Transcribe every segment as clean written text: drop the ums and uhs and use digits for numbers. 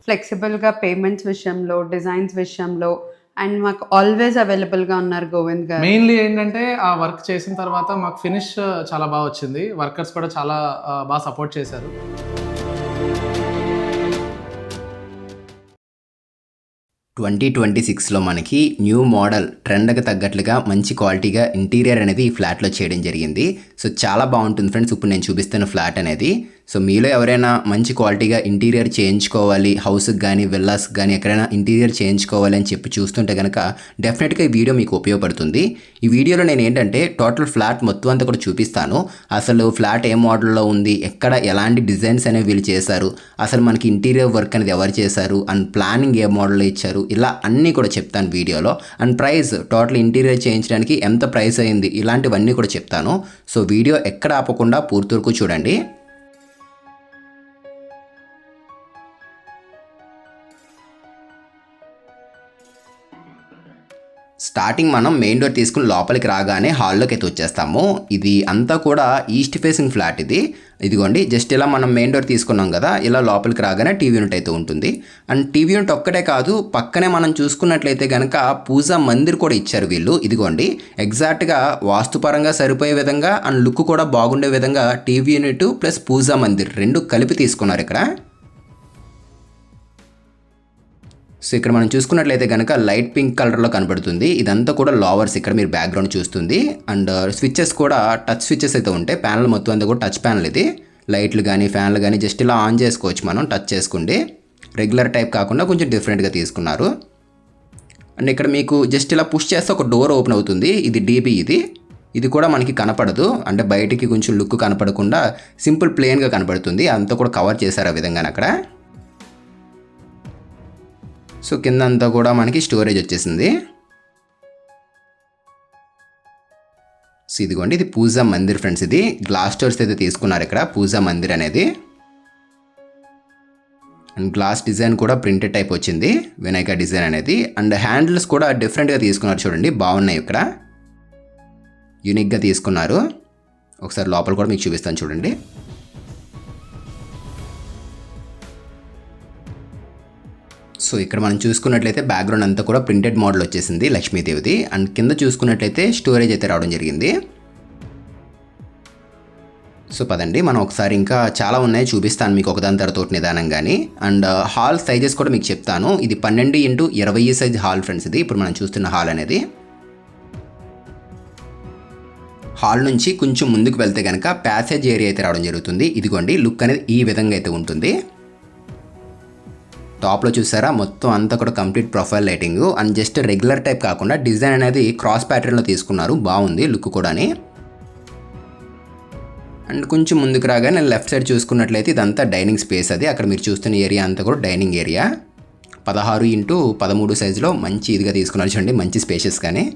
ఫ్లెక్సిబుల్గా payments విషయంలో, designs విషయంలో and మాకు ఆల్వేస్ అవైలబుల్గా ఉన్నారు గోవింద్ గారు. మెయిన్లీ ఏంటంటే ఆ వర్క్ చేసిన తర్వాత మాకు ఫినిష్ చాలా బాగా వచ్చింది. వర్కర్స్ కూడా చాలా బాగా సపోర్ట్ చేశారు. 2026లో మనకి న్యూ మోడల్ ట్రెండ్కి తగ్గట్లుగా మంచి క్వాలిటీగా ఇంటీరియర్ అనేది ఈ ఫ్లాట్లో చేయడం జరిగింది. సో చాలా బాగుంటుంది ఫ్రెండ్స్. ఇప్పుడు నేను చూపిస్తున్న ఫ్లాట్ అనేది. సో మీలో ఎవరైనా మంచి క్వాలిటీగా ఇంటీరియర్ చేయించుకోవాలి, హౌస్కి కానీ విల్లాస్కి కానీ ఎక్కడైనా ఇంటీరియర్ చేయించుకోవాలి అని చెప్పి చూస్తుంటే కనుక డెఫినెట్గా ఈ వీడియో మీకు ఉపయోగపడుతుంది. ఈ వీడియోలో నేను ఏంటంటే టోటల్ ఫ్లాట్ మొత్తం అంతా కూడా చూపిస్తాను. అసలు ఫ్లాట్ ఏ మోడల్లో ఉంది, ఎక్కడ ఎలాంటి డిజైన్స్ అనేవి వీళ్ళు చేశారు, అసలు మనకి ఇంటీరియర్ వర్క్ అనేది ఎవరు చేశారు అండ్ ప్లానింగ్ ఏ మోడల్లో ఇచ్చారు, ఇలా అన్నీ కూడా చెప్తాను వీడియోలో. అండ్ ప్రైస్, టోటల్ ఇంటీరియర్ చేయించడానికి ఎంత ప్రైస్ అయింది, ఇలాంటివన్నీ కూడా చెప్తాను. సో వీడియో ఎక్కడ ఆపకుండా పూర్తి వరకు చూడండి. స్టార్టింగ్ మనం మెయిన్ డోర్ తీసుకుని లోపలికి రాగానే హాల్లోకి అయితే వచ్చేస్తాము. ఇది అంతా కూడా ఈస్ట్ ఫేసింగ్ ఫ్లాట్ ఇది. ఇదిగోండి, జస్ట్ ఇలా మనం మెయిన్ డోర్ తీసుకున్నాం కదా, ఇలా లోపలికి రాగానే టీవీ యూనిట్ అయితే ఉంటుంది. అండ్ టీవీ యూనిట్ ఒక్కటే కాదు, పక్కనే మనం చూసుకున్నట్లయితే కనుక పూజా మందిర్ కూడా ఇచ్చారు వీళ్ళు. ఇదిగోండి, ఎగ్జాక్ట్గా వాస్తుపరంగా సరిపోయే విధంగా అండ్ లుక్ కూడా బాగుండే విధంగా టీవీ యూనిట్ ప్లస్ పూజా మందిర్ రెండు కలిపి తీసుకున్నారు ఇక్కడ. సో ఇక్కడ మనం చూసుకున్నట్లయితే కనుక లైట్ పింక్ కలర్లో కనబడుతుంది. ఇదంతా కూడా లోవర్స్, ఇక్కడ మీరు బ్యాక్గ్రౌండ్ చూస్తుంది. అండ్ స్విచ్చెస్ కూడా టచ్ స్విచ్చెస్ అయితే ఉంటాయి. ప్యానల్ మొత్తం అంతా కూడా టచ్ ప్యానల్ ఇది. లైట్లు కానీ ఫ్యాన్లు కానీ జస్ట్ ఇలా ఆన్ చేసుకోవచ్చు మనం టచ్ చేసుకుంటే. రెగ్యులర్ టైప్ కాకుండా కొంచెం డిఫరెంట్గా తీసుకున్నారు. అండ్ ఇక్కడ మీకు జస్ట్ ఇలా పుష్ చేస్తే ఒక డోర్ ఓపెన్ అవుతుంది. ఇది డీబీ ఇది కూడా మనకి కనపడదు, అంటే బయటికి కొంచెం లుక్ కనపడకుండా సింపుల్ ప్లెయిన్గా కనపడుతుంది. అంతా కూడా కవర్ చేశారు ఆ విధంగా అక్కడ. సో కింద అంతా కూడా మనకి స్టోరేజ్ వచ్చేసింది. సో ఇదిగోండి, ఇది పూజా మందిర్ ఫ్రెండ్స్. ఇది గ్లాస్ డోర్స్ అయితే తీసుకున్నారు ఇక్కడ పూజా మందిర్ అనేది. అండ్ గ్లాస్ డిజైన్ కూడా ప్రింటెడ్ టైప్ వచ్చింది, వినాయక డిజైన్ అనేది. అండ్ హ్యాండిల్స్ కూడా డిఫరెంట్గా తీసుకున్నారు, చూడండి బాగున్నాయి, ఇక్కడ యూనిక్గా తీసుకున్నారు. ఒకసారి లోపల కూడా మీకు చూపిస్తాను చూడండి. సో ఇక్కడ మనం చూసుకున్నట్లయితే బ్యాక్గ్రౌండ్ అంతా కూడా ప్రింటెడ్ మోడల్ వచ్చేసింది లక్ష్మీదేవిది. అండ్ కింద చూసుకున్నట్లయితే స్టోరేజ్ అయితే రావడం జరిగింది. సో పదండి మనం ఒకసారి, ఇంకా చాలా ఉన్నాయి చూపిస్తాను మీకు ఒకదాని తర్వాత నిదానంగాని. అండ్ హాల్ సైజెస్ కూడా మీకు చెప్తాను. ఇది 12x20 సైజ్ హాల్ ఫ్రెండ్స్ ఇది. ఇప్పుడు మనం చూస్తున్న హాల్ అనేది. హాల్ నుంచి కొంచెం ముందుకు వెళ్తే కనుక ప్యాసేజ్ ఏరియా అయితే రావడం జరుగుతుంది. ఇదిగోండి, లుక్ అనేది ఈ విధంగా అయితే ఉంటుంది. టాప్లో చూసారా మొత్తం అంతా కూడా complete profile lighting. And just regular type కాకుండా డిజైన్ అనేది క్రాస్ ప్యాటర్న్లో తీసుకున్నారు, బాగుంది లుక్ కూడాని. అండ్ కొంచెం ముందుకు రాగానే లెఫ్ట్ సైడ్ చూసుకున్నట్లయితే ఇదంతా డైనింగ్ స్పేస్. అది అక్కడ మీరు చూస్తున్న ఏరియా అంతా కూడా డైనింగ్ ఏరియా. 16x13 సైజులో మంచి ఇదిగా తీసుకున్నారు చూడండి, మంచి స్పేషియస్ కానీ.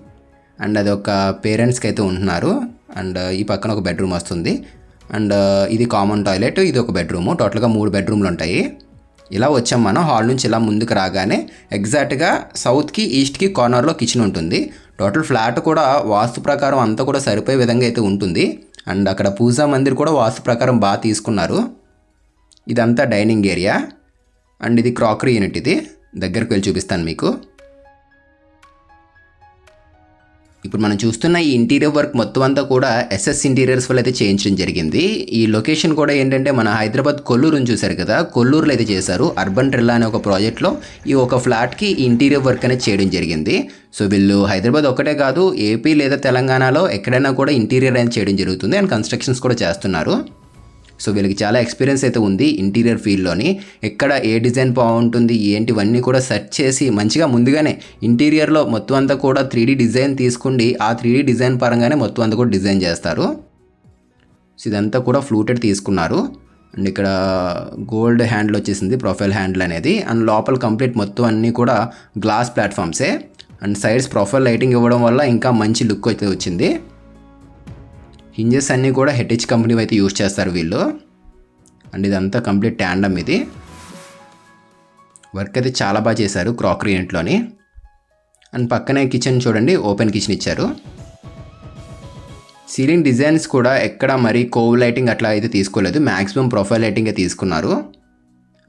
అండ్ అది ఒక పేరెంట్స్కి అయితే ఉంటున్నారు. అండ్ ఈ పక్కన ఒక బెడ్రూమ్ వస్తుంది. అండ్ ఇది కామన్ టాయిలెట్, ఇది ఒక బెడ్రూము. టోటల్గా 3 బెడ్రూమ్లు ఉంటాయి. ఇలా వచ్చాం మనం హాల్ నుంచి. ఇలా ముందుకు రాగానే ఎగ్జాక్ట్గా సౌత్కి ఈస్ట్కి కార్నర్లో కిచెన్ ఉంటుంది. టోటల్ ఫ్లాట్ కూడా వాస్తు ప్రకారం అంతా కూడా సరిపోయే విధంగా అయితే ఉంటుంది. అండ్ అక్కడ పూజా మందిర్ కూడా వాస్తు ప్రకారం బాగా తీసుకున్నారు. ఇదంతా డైనింగ్ ఏరియా. అండ్ ఇది క్రాకరీ యూనిట్. ఇది దగ్గరికి వెళ్ళి చూపిస్తాను మీకు. ఇప్పుడు మనం చూస్తున్న ఈ ఇంటీరియర్ వర్క్ మొత్తం అంతా కూడా ఎస్ఎస్ ఇంటీరియర్స్ వల్ల అయితే చేయించడం జరిగింది. ఈ లొకేషన్ కూడా ఏంటంటే మన హైదరాబాద్ కొల్లూరుని చూశారు కదా, కొల్లూరులో అయితే చేశారు. అర్బన్ ట్రిల్లా అనే ఒక ప్రాజెక్ట్లో ఈ ఒక ఫ్లాట్కి ఇంటీరియర్ వర్క్ అనేది చేయడం జరిగింది. సో వీళ్ళు హైదరాబాద్ ఒక్కటే కాదు, ఏపీ లేదా తెలంగాణలో ఎక్కడైనా కూడా ఇంటీరియర్ అనేది చేయడం జరుగుతుంది. అండ్ కన్స్ట్రక్షన్స్ కూడా చేస్తున్నారు. సో వీళ్ళకి చాలా ఎక్స్పీరియన్స్ అయితే ఉంది ఇంటీరియర్ ఫీల్డ్లోని. ఎక్కడ ఏ డిజైన్ బాగుంటుంది ఏంటివన్నీ కూడా సెర్చ్ చేసి మంచిగా ముందుగానే ఇంటీరియర్లో మొత్తం అంతా కూడా 3D డిజైన్ తీసుకుండి ఆ 3D డిజైన్ పరంగానే మొత్తం అంతా కూడా డిజైన్ చేస్తారు. సో ఇదంతా కూడా ఫ్లూటెడ్ తీసుకున్నారు. అండ్ ఇక్కడ గోల్డ్ హ్యాండిల్ వచ్చేసింది, ప్రొఫైల్ హ్యాండిల్ అనేది. అండ్ లోపల కంప్లీట్ మొత్తం అన్నీ కూడా గ్లాస్ ప్లాట్ఫామ్సే. అండ్ సైడ్స్ ప్రొఫైల్ లైటింగ్ ఇవ్వడం వల్ల ఇంకా మంచి లుక్ అయితే వచ్చింది. హింజెస్ అన్నీ కూడా హెచ్హెచ్ కంపెనీ అయితే యూజ్ చేస్తారు వీళ్ళు. అండ్ ఇదంతా కంప్లీట్ ట్యాండమ్. ఇది వర్క్ అయితే చాలా బాగా చేశారు క్రాకరీ యూనిట్లోని. అండ్ పక్కనే కిచెన్ చూడండి, ఓపెన్ కిచెన్ ఇచ్చారు. సీలింగ్ డిజైన్స్ కూడా ఎక్కడ మరి కోవ్ లైటింగ్ అట్లా అయితే తీసుకోలేదు, మ్యాక్సిమం ప్రొఫైల్ లైటింగే తీసుకున్నారు.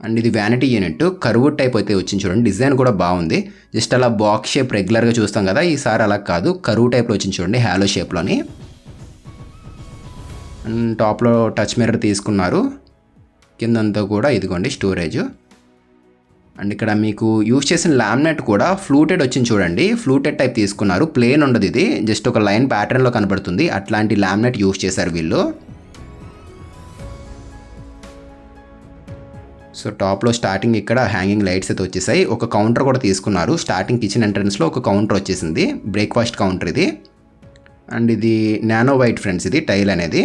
అండ్ ఇది వ్యానిటీ యూనిట్ కర్వ్ టైప్ అయితే వచ్చింది చూడండి. డిజైన్ కూడా బాగుంది. జస్ట్ అలా బాక్స్ షేప్ రెగ్యులర్గా చూస్తాం కదా, ఈసారి అలా కాదు, కర్వ్ టైప్లో వచ్చింది చూడండి, హ్యాలో షేప్లోని. అండ్ టాప్లో టచ్ మిర్రర్ తీసుకున్నారు. కిందంతా కూడా ఇదిగోండి స్టోరేజ్. అండ్ ఇక్కడ మీకు యూజ్ చేసిన లామినేట్ కూడా ఫ్లూటెడ్ వచ్చింది చూడండి, ఫ్లూటెడ్ టైప్ తీసుకున్నారు. ప్లేన్ ఉండదు, ఇది జస్ట్ ఒక లైన్ ప్యాటర్న్లో కనబడుతుంది. అట్లాంటి లామినేట్ యూజ్ చేశారు వీళ్ళు. సో టాప్లో స్టార్టింగ్ ఇక్కడ హ్యాంగింగ్ లైట్స్ అయితే వచ్చేసాయి. ఒక కౌంటర్ కూడా తీసుకున్నారు. స్టార్టింగ్ కిచెన్ ఎంట్రన్స్లో ఒక కౌంటర్ వచ్చేసింది, బ్రేక్ఫాస్ట్ కౌంటర్ ఇది. అండ్ ఇది నానో వైట్ ఫ్రెండ్స్, ఇది టైల్ అనేది.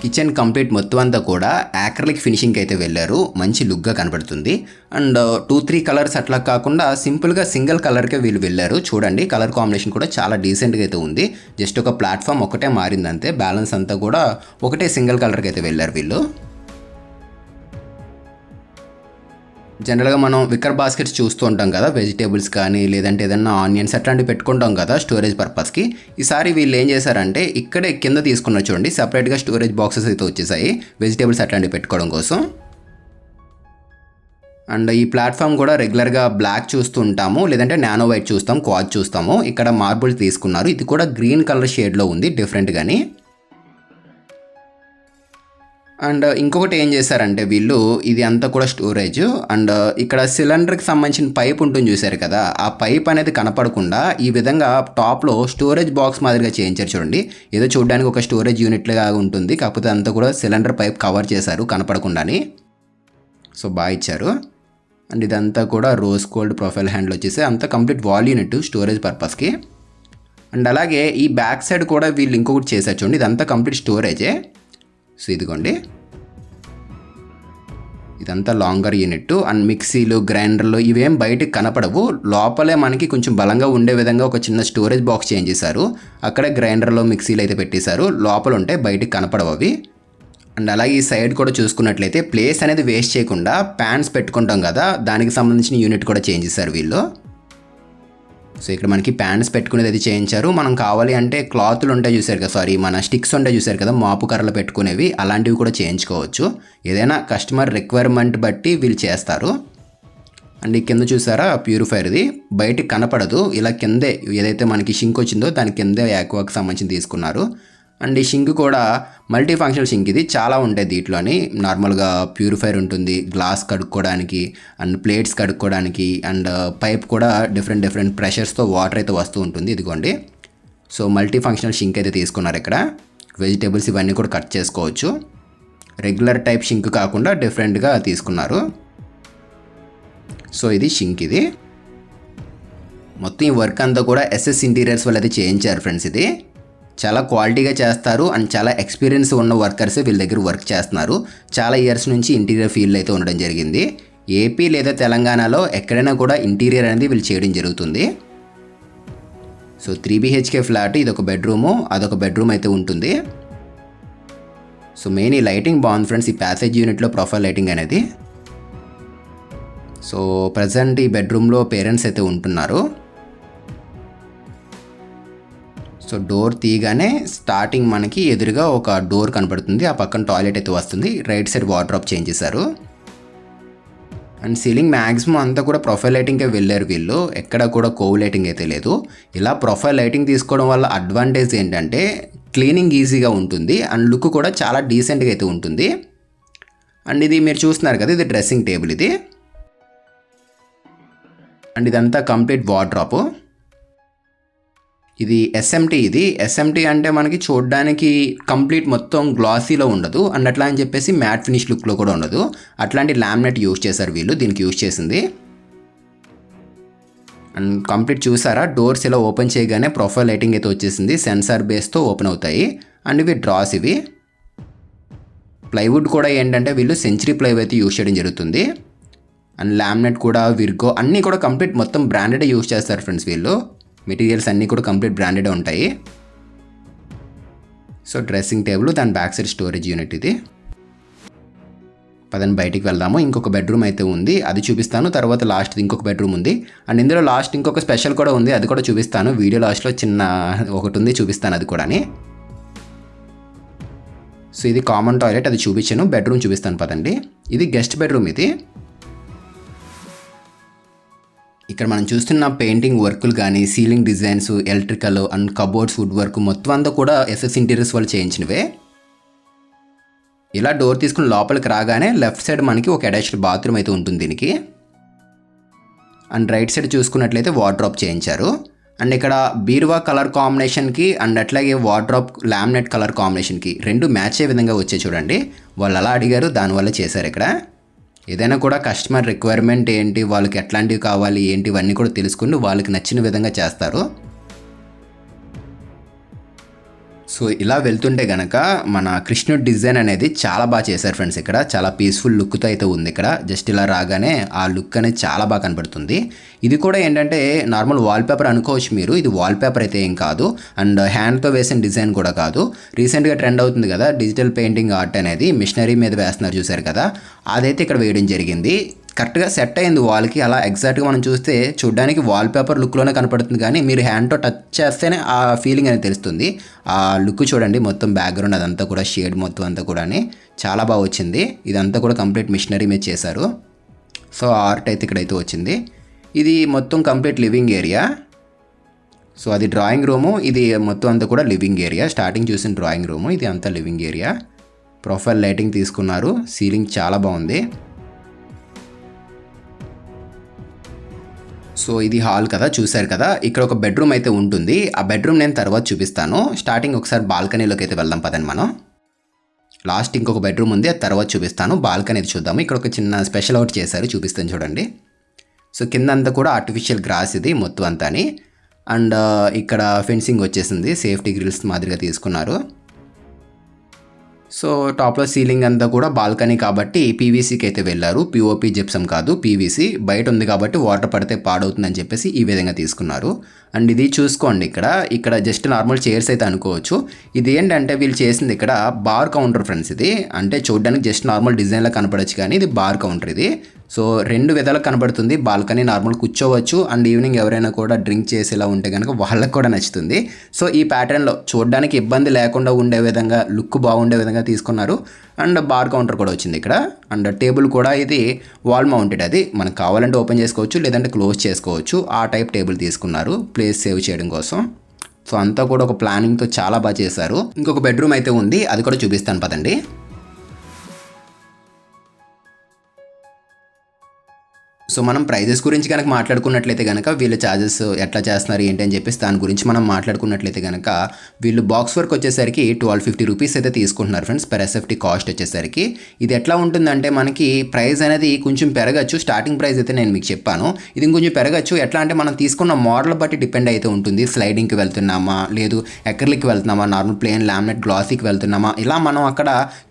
కిచెన్ కంప్లీట్ మొత్తం అంతా కూడా యాక్రిలిక్ ఫినిషింగ్ అయితే వెళ్ళారు. మంచి లుక్గా కనబడుతుంది. అండ్ 2-3 కలర్స్ అట్లా కాకుండా సింపుల్గా సింగిల్ కలర్కే వీళ్ళు వెళ్ళారు. చూడండి కలర్ కాంబినేషన్ కూడా చాలా డీసెంట్గా అయితే ఉంది. జస్ట్ ఒక ప్లాట్ఫామ్ ఒకటే మారిందంతే, బ్యాలెన్స్ అంతా కూడా ఒకటే సింగిల్ కలర్కి అయితే వెళ్ళారు వీళ్ళు. జనరల్గా మనం విక్కర్ బాస్కెట్స్ చూస్తూ ఉంటాం కదా, వెజిటేబుల్స్ కానీ లేదంటే ఏదన్నా ఆనియన్స్ అట్లాంటివి పెట్టుకుంటాం కదా స్టోరేజ్ పర్పస్కి. ఈసారి వీళ్ళు ఏం చేశారంటే ఇక్కడే కింద తీసుకున్న చూడండి, సపరేట్గా స్టోరేజ్ బాక్సెస్ అయితే వచ్చేసాయి వెజిటేబుల్స్ అట్లాంటివి పెట్టుకోవడం కోసం. అండ్ ఈ ప్లాట్ఫామ్ కూడా రెగ్యులర్గా బ్లాక్ చూస్తూ ఉంటాము, లేదంటే నానో వైట్ చూస్తాం, క్వాడ్ చూస్తాము. ఇక్కడ మార్బుల్ తీసుకున్నారు, ఇది కూడా గ్రీన్ కలర్ షేడ్లో ఉంది డిఫరెంట్గాని. అండ్ ఇంకొకటి ఏం చేశారంటే వీళ్ళు, ఇది అంతా కూడా స్టోరేజ్. అండ్ ఇక్కడ సిలిండర్కి సంబంధించిన పైప్ ఉంటుంది చూసారు కదా, ఆ పైప్ అనేది కనపడకుండా ఈ విధంగా టాప్లో స్టోరేజ్ బాక్స్ మాదిరిగా చేయించారు చూడండి. ఏదో చూడడానికి ఒక స్టోరేజ్ యూనిట్లాగా ఉంటుంది, కాకపోతే అంతా కూడా సిలిండర్ పైప్ కవర్ చేశారు కనపడకుండాని. సో బాగా ఇచ్చారు. అండ్ ఇదంతా కూడా రోజ్ గోల్డ్ ప్రొఫైల్ హ్యాండిల్ వచ్చేసి అంతా కంప్లీట్ వాల్ యూనిట్ స్టోరేజ్ పర్పస్కి. అండ్ అలాగే ఈ బ్యాక్ సైడ్ కూడా వీళ్ళు ఇంకొకటి చేశారు చూడండి, ఇదంతా కంప్లీట్ స్టోరేజే. సో ఇదిగోండి, ఇదంతా లాంగర్ యూనిట్. అండ్ మిక్సీలు, గ్రైండర్లు ఇవేం బయటకు కనపడవు, లోపలే మనకి కొంచెం బలంగా ఉండే విధంగా ఒక చిన్న స్టోరేజ్ బాక్స్ చేంజ్ చేశారు. అక్కడే గ్రైండర్లో మిక్సీలు అయితే పెట్టేశారు, లోపల ఉంటే బయటకు కనపడవు అవి. అండ్ అలాగే ఈ సైడ్ కూడా చూసుకున్నట్లయితే ప్లేస్ అనేది వేస్ట్ చేయకుండా ప్యాన్స్ పెట్టుకుంటాం కదా, దానికి సంబంధించిన యూనిట్ కూడా చేంజ్ చేశారు వీళ్ళు. సో ఇక్కడ మనకి ప్యాన్స్ పెట్టుకునేది అది చేయించారు. మనం కావాలి అంటే క్లాత్లు ఉంటాయి చూసారు కదా, మన స్టిక్స్ ఉంటాయి చూసారు కదా, మాపు కర్రలు పెట్టుకునేవి, అలాంటివి కూడా చేయించుకోవచ్చు. ఏదైనా కస్టమర్ రిక్వైర్మెంట్ బట్టి వీళ్ళు చేస్తారు. అండ్ ఈ కింద చూసారా ప్యూరిఫైర్ది, బయటికి కనపడదు, ఇలా కిందే ఏదైతే మనకి షింక్ వచ్చిందో దాని కిందే యాక్వాకి సంబంధించి తీసుకున్నారు. అండ్ ఈ షింక్ కూడా మల్టీ ఫంక్షనల్ షింక్, ఇది చాలా ఉంటాయి దీంట్లోని. నార్మల్గా ప్యూరిఫైర్ ఉంటుంది, గ్లాస్ కడుక్కోవడానికి అండ్ ప్లేట్స్ కడుక్కోవడానికి. అండ్ పైప్ కూడా డిఫరెంట్ ప్రెషర్స్తో వాటర్ అయితే వస్తూ ఉంటుంది. ఇదిగోండి, సో మల్టీ ఫంక్షనల్ షింక్ అయితే తీసుకున్నారు. ఇక్కడ వెజిటేబుల్స్ ఇవన్నీ కూడా కట్ చేసుకోవచ్చు. రెగ్యులర్ టైప్ షింక్ కాకుండా డిఫరెంట్గా తీసుకున్నారు. సో ఇది షింక్. ఇది మొత్తం ఈ వర్క్ అంతా కూడా ఎస్ఎస్ ఇంటీరియర్స్ వాళ్ళు అయితే చేయించారు ఫ్రెండ్స్. ఇది చాలా క్వాలిటీగా చేస్తారు అండ్ చాలా ఎక్స్పీరియన్స్ ఉన్న వర్కర్సే వీళ్ళ దగ్గర వర్క్ చేస్తున్నారు. చాలా ఇయర్స్ నుంచి ఇంటీరియర్ ఫీల్డ్ అయితే ఉండడం జరిగింది. ఏపీ లేదా తెలంగాణలో ఎక్కడైనా కూడా ఇంటీరియర్ అనేది వీళ్ళు చేయడం జరుగుతుంది. సో 3 BHK ఫ్లాట్, ఇదొక బెడ్రూము, అదొక బెడ్రూమ్ అయితే ఉంటుంది. సో మెయిన్ ఈ లైటింగ్ బాగుంది ఫ్రెండ్స్, ఈ ప్యాసేజ్ యూనిట్లో ప్రొఫైల్ లైటింగ్ అనేది. సో ప్రజెంట్ ఈ బెడ్రూమ్లో పేరెంట్స్ అయితే ఉంటున్నారు. సో డోర్ తీయగానే స్టార్టింగ్ మనకి ఎదురుగా ఒక డోర్ కనపడుతుంది, ఆ పక్కన టాయిలెట్ అయితే వస్తుంది. రైట్ సైడ్ వార్డ్రోబ్ చేంజ్ చేశారు. అండ్ సీలింగ్ మ్యాక్సిమం అంతా కూడా ప్రొఫైల్ లైటింగ్కే వెళ్ళారు వీళ్ళు, ఎక్కడ కూడా కోవ్ లైటింగ్ అయితే లేదు. ఇలా ప్రొఫైల్ లైటింగ్ తీసుకోవడం వల్ల అడ్వాంటేజ్ ఏంటంటే క్లీనింగ్ ఈజీగా ఉంటుంది అండ్ లుక్ కూడా చాలా డీసెంట్గా అయితే ఉంటుంది. అండ్ ఇది మీరు చూస్తున్నారు కదా, ఇది డ్రెస్సింగ్ టేబుల్ ఇది. అండ్ ఇదంతా కంప్లీట్ వార్డ్రోబ్. ఇది ఎస్ఎంటీ. ఇది ఎస్ఎంటీ అంటే మనకి చూడడానికి కంప్లీట్ మొత్తం గ్లాసీలో ఉండదు అండ్ అట్లా అని చెప్పేసి మ్యాట్ ఫినిష్ లుక్లో కూడా ఉండదు. అట్లాంటి లామినేట్ యూజ్ చేశారు వీళ్ళు దీనికి యూజ్ చేసింది. అండ్ కంప్లీట్ చూసారా, డోర్స్ ఇలా ఓపెన్ చేయగానే ప్రొఫైల్ లైటింగ్ అయితే వచ్చేసింది, సెన్సార్ బేస్తో ఓపెన్ అవుతాయి. అండ్ ఇవి డ్రాస్. ఇవి ప్లైవుడ్ కూడా ఏంటంటే వీళ్ళు సెంచరీ ప్లైవుడ్ అయితే యూజ్ చేయడం జరుగుతుంది. అండ్ లామినేట్ కూడా విర్గో అన్నీ కూడా కంప్లీట్ మొత్తం బ్రాండెడ్ యూజ్ చేస్తారు ఫ్రెండ్స్ వీళ్ళు. మెటీరియల్స్ అన్నీ కూడా కంప్లీట్ బ్రాండెడ్ ఉంటాయి. సో డ్రెస్సింగ్ టేబుల్, దాని బ్యాక్ సైడ్ స్టోరేజ్ యూనిట్ ఇది. పదండి బయటికి వెళ్దాము. ఇంకొక బెడ్రూమ్ అయితే ఉంది, అది చూపిస్తాను. తర్వాత లాస్ట్ ఇంకొక బెడ్రూమ్ ఉంది అండ్ ఇందులో లాస్ట్ ఇంకొక స్పెషల్ కూడా ఉంది, అది కూడా చూపిస్తాను. వీడియో లాస్ట్లో చిన్న ఒకటి ఉంది, చూపిస్తాను అది కూడా. సో ఇది కామన్ టాయిలెట్, అది చూపించాను. బెడ్రూమ్ చూపిస్తాను పదండి. ఇది గెస్ట్ బెడ్రూమ్. ఇది ఇక్కడ మనం చూస్తున్న పెయింటింగ్ వర్కులు కానీ, ceiling designs, electrical and cupboards, wood work మొత్తం అంతా కూడా ఎస్ఎస్ ఇంటీరియర్స్ వాళ్ళు చేయించినవే. ఇలా డోర్ తీసుకుని లోపలికి రాగానే లెఫ్ట్ సైడ్ మనకి ఒక అటాచ్డ్ బాత్రూమ్ అయితే ఉంటుంది దీనికి. అండ్ రైట్ సైడ్ చూసుకున్నట్లయితే వార్డ్రోబ్ చేయించారు. అండ్ ఇక్కడ బీరువా కలర్ కాంబినేషన్కి అండ్ అట్లాగే వార్డ్రోబ్ లామినేట్ కలర్ కాంబినేషన్కి రెండు మ్యాచ్ అయ్యే విధంగా వచ్చాయి చూడండి. వాళ్ళు అలా అడిగారు, దానివల్ల చేశారు. ఇక్కడ ఏదైనా కూడా కస్టమర్ రిక్వైర్మెంట్ ఏంటి, వాళ్ళకి ఎట్లాంటివి కావాలి ఏంటి, ఇవన్నీ కూడా తెలుసుకుని వాళ్ళకి నచ్చిన విధంగా చేస్తారు. సో ఇలా వెళ్తుంటే కనుక మన కృష్ణుడి డిజైన్ అనేది చాలా బాగా చేశారు ఫ్రెండ్స్. ఇక్కడ చాలా పీస్ఫుల్ లుక్తో అయితే ఉంది. ఇక్కడ జస్ట్ ఇలా రాగానే ఆ లుక్ అనేది చాలా బాగా కనబడుతుంది. ఇది కూడా ఏంటంటే నార్మల్ వాల్పేపర్ అనుకోవచ్చు మీరు. ఇది వాల్పేపర్ అయితే ఏం కాదు, అండ్ హ్యాండ్తో వేసిన డిజైన్ కూడా కాదు. రీసెంట్గా ట్రెండ్ అవుతుంది కదా డిజిటల్ పెయింటింగ్ ఆర్ట్ అనేది, మిషనరీ మీద వేస్తున్నారు చూసారు కదా, అదైతే ఇక్కడ వేయడం జరిగింది. కరెక్ట్గా సెట్ అయింది వాల్కి. అలా ఎగ్జాక్ట్గా మనం చూస్తే చూడడానికి వాల్పేపర్ లుక్లోనే కనపడుతుంది, కానీ మీరు హ్యాండ్తో టచ్ చేస్తేనే ఆ ఫీలింగ్ అనేది తెలుస్తుంది. ఆ లుక్ చూడండి, మొత్తం బ్యాక్గ్రౌండ్ అదంతా కూడా షేడ్ మొత్తం అంతా కూడా చాలా బాగా వచ్చింది. ఇదంతా కూడా కంప్లీట్ మిషనరీ మీద చేశారు. సో ఆర్ట్ అయితే ఇక్కడైతే వచ్చింది. ఇది మొత్తం కంప్లీట్ లివింగ్ ఏరియా. సో అది డ్రాయింగ్ రూము, ఇది మొత్తం అంతా కూడా లివింగ్ ఏరియా. స్టార్టింగ్ చూసిన డ్రాయింగ్ రూము, ఇది అంతా లివింగ్ ఏరియా. ప్రొఫైల్ లైటింగ్ తీసుకున్నారు. సీలింగ్ చాలా బాగుంది. సో ఇది హాల్ కదా, చూశారు కదా. ఇక్కడ ఒక బెడ్రూమ్ అయితే ఉంటుంది. ఆ బెడ్రూమ్ నేను తర్వాత చూపిస్తాను. స్టార్టింగ్ ఒకసారి బాల్కనీలోకి అయితే వెళ్దాం పదండి మనం. లాస్ట్ ఇంకొక బెడ్రూమ్ ఉంది, అది తర్వాత చూపిస్తాను. బాల్కనీ చూద్దాము. ఇక్కడ ఒక చిన్న స్పెషల్ అవుట్ చేశారు, చూపిస్తాను చూడండి. సో కింద అంతా కూడా ఆర్టిఫిషియల్ గ్రాస్ ఇది మొత్తం అంతా. అండ్ ఇక్కడ ఫెన్సింగ్ వచ్చేసింది, సేఫ్టీ గ్రిల్స్ మాదిరిగా తీసుకున్నారు. సో టాప్లో సీలింగ్ అంతా కూడా బాల్కనీ కాబట్టి పీవీసీకి అయితే వెళ్ళారు. పిఓపి జిప్సం కాదు, పీవీసీ. బయట ఉంది కాబట్టి వాటర్ పడితే పాడవుతుందని చెప్పేసి ఈ విధంగా తీసుకున్నారు. అండ్ ఇది చూసుకోండి, ఇక్కడ జస్ట్ నార్మల్ చైర్స్ అయితే అనుకోవచ్చు. ఇది ఏంటంటే వీళ్ళు చేసింది ఇక్కడ బార్ కౌంటర్ ఫ్రెండ్స్. ఇది అంటే చూడడానికి జస్ట్ నార్మల్ డిజైన్లా కనపడచ్చు, కానీ ఇది బార్ కౌంటర్. ఇది సో రెండు విధాలుగా కనబడుతుంది. బాల్కనీ నార్మల్ కూర్చోవచ్చు, అండ్ ఈవినింగ్ ఎవరైనా కూడా డ్రింక్ చేసేలా ఉంటే కనుక వాళ్ళకి కూడా నచ్చుతుంది. సో ఈ ప్యాటర్న్లో చూడడానికి ఇబ్బంది లేకుండా ఉండే విధంగా, లుక్ బాగుండే విధంగా తీసుకున్నారు. అండ్ బార్ కౌంటర్ కూడా వచ్చింది ఇక్కడ. అండ్ టేబుల్ కూడా ఇది వాల్ మౌంటెడ్. అది మనకు కావాలంటే ఓపెన్ చేసుకోవచ్చు, లేదంటే క్లోజ్ చేసుకోవచ్చు. ఆ టైప్ టేబుల్ తీసుకున్నారు ప్లేస్ సేవ్ చేయడం కోసం. సో అంతా కూడా ఒక ప్లానింగ్తో చాలా బాగా చేశారు. ఇంకొక బెడ్రూమ్ అయితే ఉంది, అది కూడా చూపిస్తాను పదండి. సో మనం ప్రైజెస్ గురించి కనుక మాట్లాడుకున్నట్లయితే కనుక వీళ్ళ ఛార్జెస్ ఎట్లా చేస్తున్నారు ఏంటి అని చెప్పేసి దాని గురించి మనం మాట్లాడుకున్నట్లయితే కనుక వీళ్ళు బాక్స్ వర్క్ వచ్చేసరికి 1250 రూపీస్ అయితే తీసుకుంటున్నారు ఫ్రెండ్స్ పర్ ఎస్ఎఫ్టీ కాస్ట్ వచ్చేసరికి. ఇది ఎట్లా ఉంటుందంటే మనకి ప్రైస్ అనేది కొంచెం పెరగచ్చు. స్టార్టింగ్ ప్రైస్ అయితే నేను మీకు చెప్పాను, ఇది ఇంకొంచెం పెరగచ్చు. ఎట్లా అంటే మనం తీసుకున్న మోడల్ బట్టి డిపెండ్ అయితే ఉంటుంది. స్లైడింగ్కి వెళ్తున్నామా, లేదు ఎక్కర్లికి వెళ్తున్నామా, నార్మల్ ప్లేన్ లామినేట్ గ్లాసీకి వెళ్తున్నామా, ఇలా మనం అక్కడ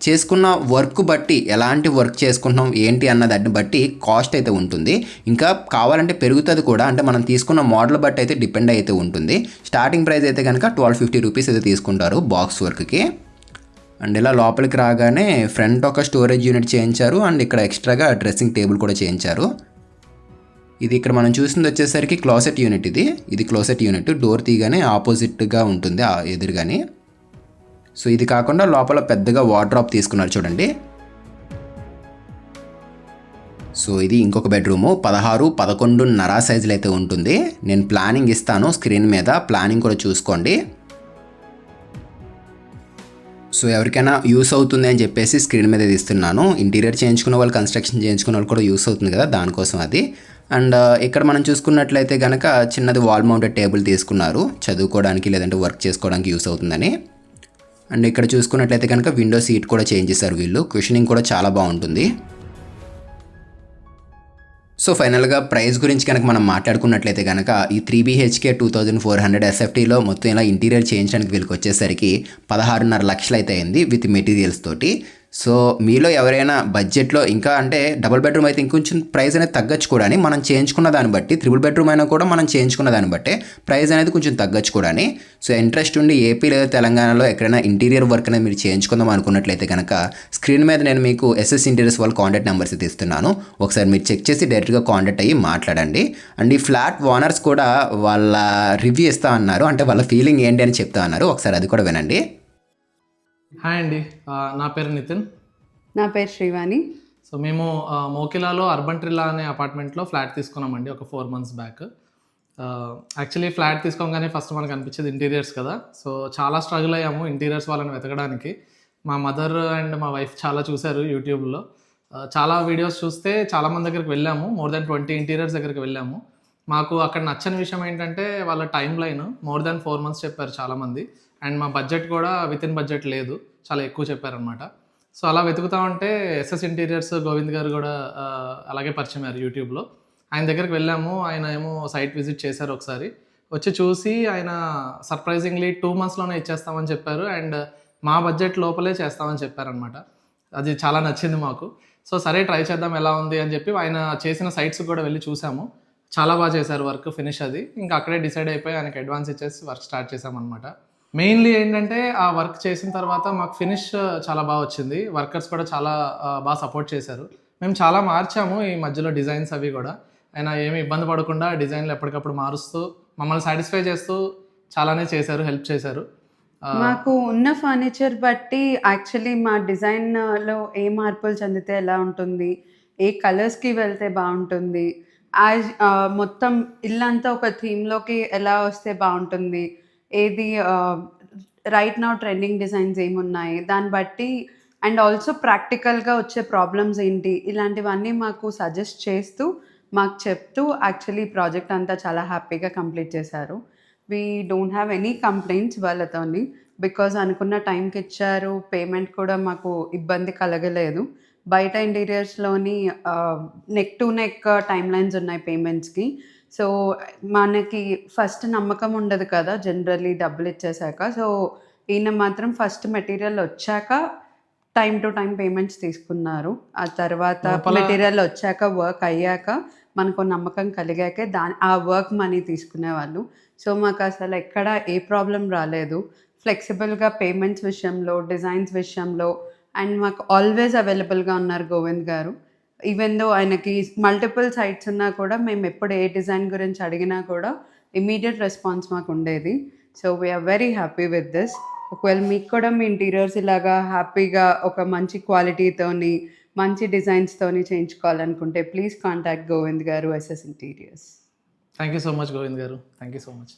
చేసుకున్న వర్క్ బట్టి, ఎలాంటి వర్క్ చేసుకుంటున్నాం ఏంటి అన్న దాన్ని బట్టి కాస్ట్ అయితే ఉంటుంది. ఇంకా కావాలంటే పెరుగుతుంది కూడా, అంటే మనం తీసుకున్న మోడల్ బట్టి అయితే డిపెండ్ అయితే ఉంటుంది. స్టార్టింగ్ ప్రైస్ అయితే కనుక 1250 రూపీస్ అయితే తీసుకుంటారు బాక్స్ వర్క్కి. అండ్ ఇలా లోపలికి రాగానే ఫ్రంట్ ఒక స్టోరేజ్ యూనిట్ చేయించారు, అండ్ ఇక్కడ ఎక్స్ట్రాగా డ్రెస్సింగ్ టేబుల్ కూడా చేయించారు. ఇది ఇక్కడ మనం చూసింది వచ్చేసరికి క్లోసెట్ యూనిట్. ఇది క్లోసెట్ యూనిట్. డోర్ తీయగానే ఆపోజిట్గా ఉంటుంది ఎదురుగానే. సో ఇది కాకుండా లోపల పెద్దగా వార్డ్రోబ్ తీసుకున్నారు చూడండి. సో ఇది ఇంకొక బెడ్రూము. 16-11.5 సైజులు అయితే ఉంటుంది. నేను ప్లానింగ్ ఇస్తాను స్క్రీన్ మీద, ప్లానింగ్ కూడా చూసుకోండి. సో ఎవరికైనా యూస్ అవుతుంది అని చెప్పేసి స్క్రీన్ మీద ఇస్తున్నాను. ఇంటీరియర్ చేయించుకున్న వాళ్ళు, కన్స్ట్రక్షన్ చేయించుకున్న వాళ్ళు కూడా యూస్ అవుతుంది కదా, దానికోసం అది. అండ్ ఇక్కడ మనం చూసుకున్నట్లయితే కనుక చిన్నది వాల్ మౌంటెడ్ టేబుల్ తీసుకున్నారు, చదువుకోవడానికి లేదంటే వర్క్ చేసుకోవడానికి యూస్ అవుతుందని. అండ్ ఇక్కడ చూసుకున్నట్లయితే కనుక విండో సీట్ కూడా చేంజ్ చేశారు వీళ్ళు. కుషనింగ్ కూడా చాలా బాగుంటుంది. సో ఫైనల్గా ప్రైస్ గురించి కనుక మనం మాట్లాడుకున్నట్లయితే కనుక ఈ 3BHK 2400 ఎస్ఎఫ్టీలో మొత్తం ఇలా ఇంటీరియర్ చేయించడానికి వీళ్ళకి వచ్చేసరికి 16.5 లక్షలు అయితే అయింది విత్ మెటీరియల్స్ తోటి. సో మీలో ఎవరైనా బడ్జెట్లో ఇంకా అంటే డబుల్ బెడ్రూమ్ అయితే ఇంకొంచెం ప్రైస్ అనేది తగ్గచ్చు కూడా, మనం చేయించుకున్న దాన్ని బట్టి. ట్రిపుల్ బెడ్రూమ్ అయినా కూడా మనం చేయించుకున్న దాన్ని బట్టే ప్రైస్ అనేది కొంచెం తగ్గచ్చు కూడా. సో ఇంట్రెస్ట్ ఉండి ఏపీ లేదా తెలంగాణలో ఎక్కడైనా ఇంటీరియర్ వర్క్ అనేది మీరు చేయించుకుందాం అనుకున్నట్లయితే కనుక స్క్రీన్ మీద నేను మీకు ఎస్ఎస్ ఇంటీరియర్స్ వాళ్ళ కాంటాక్ట్ నెంబర్స్ అయితే ఇస్తున్నాను. ఒకసారి మీరు చెక్ చేసి డైరెక్ట్గా కాంటాక్ట్ అయ్యి మాట్లాడండి. అండ్ ఈ ఫ్లాట్ ఓనర్స్ కూడా వాళ్ళ రివ్యూ ఇస్తా అన్నారు, అంటే వాళ్ళ ఫీలింగ్ ఏంటి అని చెప్తా అన్నారు. ఒకసారి అది కూడా వినండి. హాయ్ అండి, నా పేరు నితిన్. నా పేరు శ్రీవాణి. సో మేము మోకిలాలో అర్బన్ ట్రిల్లా అనే అపార్ట్మెంట్లో ఫ్లాట్ తీసుకున్నామండి ఒక 4 months బ్యాక్. యాక్చువల్లీ ఫ్లాట్ తీసుకోగానే ఫస్ట్ మనకు అనిపించేది ఇంటీరియర్స్ కదా. సో చాలా స్ట్రగుల్ అయ్యాము ఇంటీరియర్స్ వాళ్ళని వెతకడానికి. మా మదర్ అండ్ మా వైఫ్ చాలా చూశారు యూట్యూబ్లో. చాలా వీడియోస్ చూస్తే చాలామంది దగ్గరికి వెళ్ళాము. మోర్ దాన్ 20 ఇంటీరియర్స్ దగ్గరికి వెళ్ళాము. మాకు అక్కడ నచ్చని విషయం ఏంటంటే వాళ్ళ time line more than 4 months చెప్పారు చాలామంది. అండ్ మా బడ్జెట్ కూడా విత్ ఇన్ బడ్జెట్ లేదు, చాలా ఎక్కువ చెప్పారనమాట. సో అలా వెతుకుతా ఉంటే ఎస్ఎస్ ఇంటీరియర్స్ గోవింద్ గారు కూడా అలాగే పరిచయం అయ్యారు యూట్యూబ్లో. ఆయన దగ్గరికి వెళ్ళాము. ఆయన ఏమో సైట్ విజిట్ చేశారు ఒకసారి. వచ్చి చూసి ఆయన సర్ప్రైజింగ్లీ 2 monthsలోనే ఇచ్చేస్తామని చెప్పారు. అండ్ మా బడ్జెట్ లోపలే చేస్తామని చెప్పారనమాట. అది చాలా నచ్చింది మాకు. సో సరే ట్రై చేద్దాం ఎలా ఉంది అని చెప్పి ఆయన చేసిన సైట్స్ కూడా వెళ్ళి చూసాము. చాలా బాగా చేశారు వర్క్, ఫినిష్ అది. ఇంకా అక్కడే డిసైడ్ అయిపోయి ఆయనకి అడ్వాన్స్ ఇచ్చేసి వర్క్ స్టార్ట్ చేసామన్నమాట. మెయిన్లీ ఏంటంటే ఆ వర్క్ చేసిన తర్వాత మాకు ఫినిష్ చాలా బాగా వచ్చింది. వర్కర్స్ కూడా చాలా బాగా సపోర్ట్ చేశారు. మేము చాలా మార్చాము ఈ మధ్యలో డిజైన్స్ అవి కూడా. ఆయన ఏమి ఇబ్బంది పడకుండా డిజైన్లు ఎప్పటికప్పుడు మారుస్తూ మమ్మల్ని సాటిస్ఫై చేస్తూ చాలానే చేశారు, హెల్ప్ చేశారు. మాకు ఉన్న ఫర్నిచర్ బట్టి యాక్చువల్లీ మా డిజైన్లో ఏ మార్పులు చెందితే ఎలా ఉంటుంది, ఏ కలర్స్కి వెళ్తే బాగుంటుంది, మొత్తం ఇల్లంతా ఒక థీమ్లోకి ఎలా వస్తే బాగుంటుంది, ఏది రైట్ నౌ ట్రెండింగ్ డిజైన్స్ ఏమున్నాయి, దాన్ని బట్టి అండ్ ఆల్సో ప్రాక్టికల్గా వచ్చే ప్రాబ్లమ్స్ ఏంటి, ఇలాంటివన్నీ మాకు సజెస్ట్ చేస్తూ మాకు చెప్తూ యాక్చువల్లీ ప్రాజెక్ట్ అంతా చాలా హ్యాపీగా కంప్లీట్ చేశారు. We don't have any complaints వాళ్ళతోని, బికాజ్ అనుకున్న టైంకి ఇచ్చారు. పేమెంట్ కూడా మాకు ఇబ్బంది కలగలేదు. బయట ఇంటీరియర్స్లోని neck to neck time lines ఉన్నాయి పేమెంట్స్కి. సో మనకి ఫస్ట్ నమ్మకం ఉండదు కదా జనరల్లీ డబ్బులు ఇచ్చేసాక. సో ఈయన మాత్రం ఫస్ట్ మెటీరియల్ వచ్చాక టైం టు టైం పేమెంట్స్ తీసుకున్నారు. ఆ తర్వాత మెటీరియల్ వచ్చాక వర్క్ అయ్యాక మనకు నమ్మకం కలిగాకే ఆ వర్క్ మనీ తీసుకునేవాళ్ళు. సో మాకు అసలు ఎక్కడ ఏ ప్రాబ్లం రాలేదు. ఫ్లెక్సిబుల్గా పేమెంట్స్ విషయంలో, డిజైన్స్ విషయంలో అండ్ మాకు ఆల్వేస్ అవైలబుల్గా ఉన్నారు గోవింద్ గారు. ఈవెన్ దో ఆయనకి మల్టిపుల్ సైట్స్ ఉన్నా కూడా మేము ఎప్పుడు ఏ డిజైన్ గురించి అడిగినా కూడా ఇమీడియట్ రెస్పాన్స్ మాకు ఉండేది. So we are very happy with this. ఒకవేళ మీకు కూడా మీ ఇంటీరియర్స్ ఇలాగా హ్యాపీగా ఒక మంచి క్వాలిటీతోని మంచి డిజైన్స్తోని చేయించుకోవాలనుకుంటే please contact Govind garu, SS interiors. Thank you so much Govind garu, thank you so much.